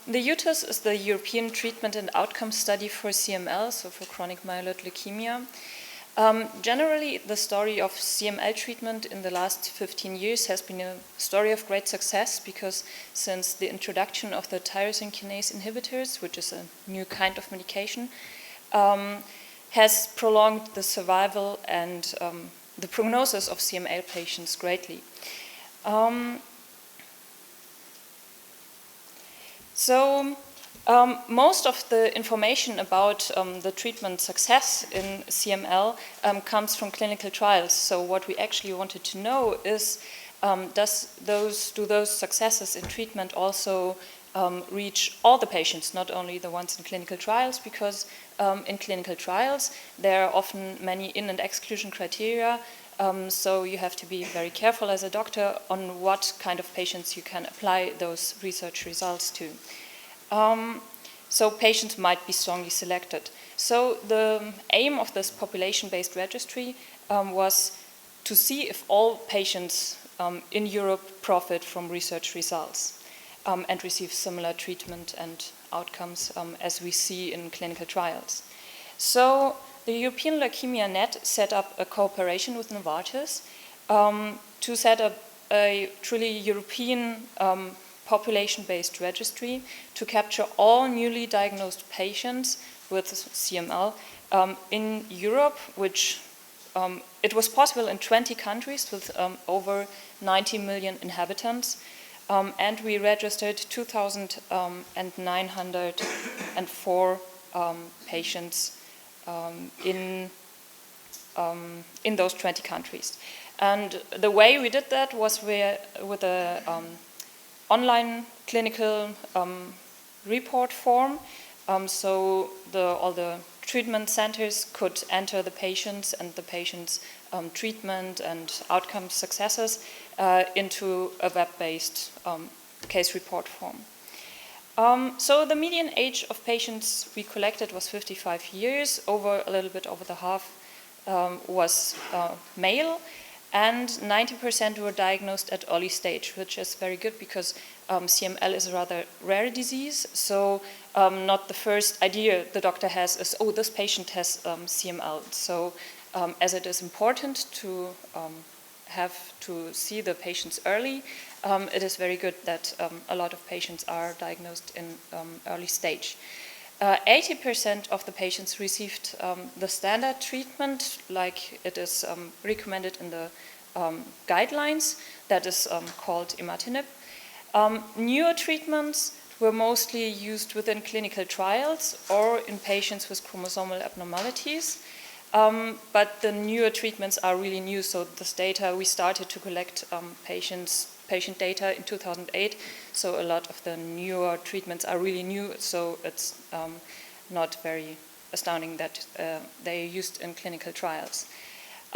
The UTIS is the European Treatment and Outcome Study for CML, so for chronic myeloid leukemia. Generally, the story of CML treatment in the last 15 years has been a story of great success because since the introduction of the tyrosine kinase inhibitors, which is a new kind of medication, has prolonged the survival and the prognosis of CML patients greatly. Most of the information about the treatment success in CML comes from clinical trials. So what we actually wanted to know is, do those successes in treatment also reach all the patients, not only the ones in clinical trials, because in clinical trials there are often many in- and exclusion criteria. So you have to be very careful as a doctor on what kind of patients you can apply those research results to. So patients might be strongly selected. So the aim of this population-based registry was to see if all patients in Europe profit from research results and receive similar treatment and outcomes as we see in clinical trials. So the European Leukemia Net set up a cooperation with Novartis to set up a truly European population-based registry to capture all newly diagnosed patients with CML in Europe, which it was possible in 20 countries with over 90 million inhabitants. And we registered 2,904 patients in those 20 countries. And the way we did that was with a online clinical report form. So all the treatment centers could enter the patients and the patients' treatment and outcome successes into a web-based case report form. So the median age of patients we collected was 55 years. A little bit over the half was male. And 90% were diagnosed at early stage, which is very good because CML is a rather rare disease. So not the first idea the doctor has is, oh, this patient has CML. So as it is important to have to see the patients early, it is very good that a lot of patients are diagnosed in early stage. 80% of the patients received the standard treatment, like it is recommended in the guidelines, that is called imatinib. Newer treatments were mostly used within clinical trials or in patients with chromosomal abnormalities. But the newer treatments are really new, so this data, we started to collect patient data in 2008, so a lot of the newer treatments are really new, so it's not very astounding that they are used in clinical trials.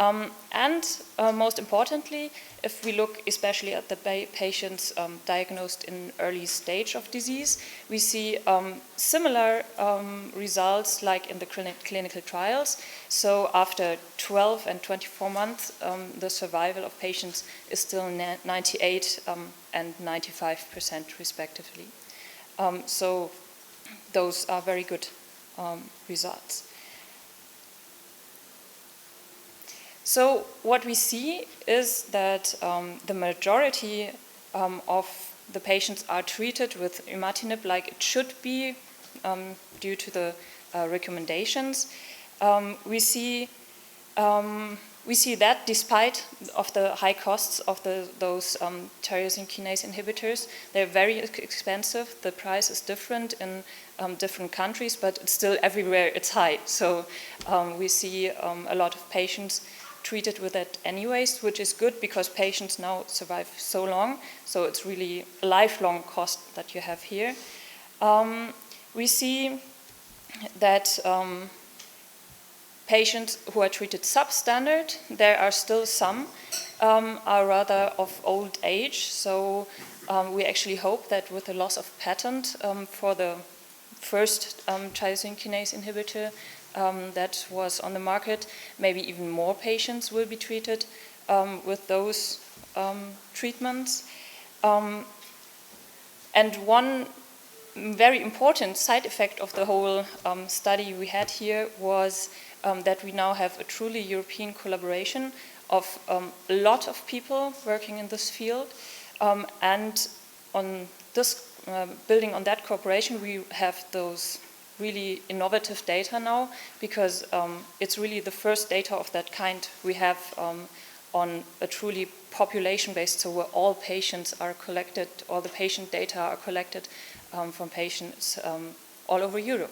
And most importantly, if we look especially at the patients diagnosed in early stage of disease, we see similar results like in the clinical trials. So after 12 and 24 months, the survival of patients is still 98 and 95% respectively. So those are very good results. So what we see is that the majority of the patients are treated with imatinib like it should be due to the recommendations. We see that despite of the high costs of those tyrosine kinase inhibitors, they're very expensive. The price is different in different countries, but it's still everywhere it's high. So we see a lot of patients treated with that anyways, which is good because patients now survive so long. So it's really a lifelong cost that you have here. We see that patients who are treated substandard, there are still some, are rather of old age. So we actually hope that with the loss of patent for the first tyrosine kinase inhibitor that was on the market, maybe even more patients will be treated with those treatments. And one very important side effect of the whole study we had here was that we now have a truly European collaboration of a lot of people working in this field, and on this, building on that cooperation, we have those really innovative data now, because it's really the first data of that kind we have on a truly population-based, so where all patients are collected, all the patient data are collected from patients all over Europe.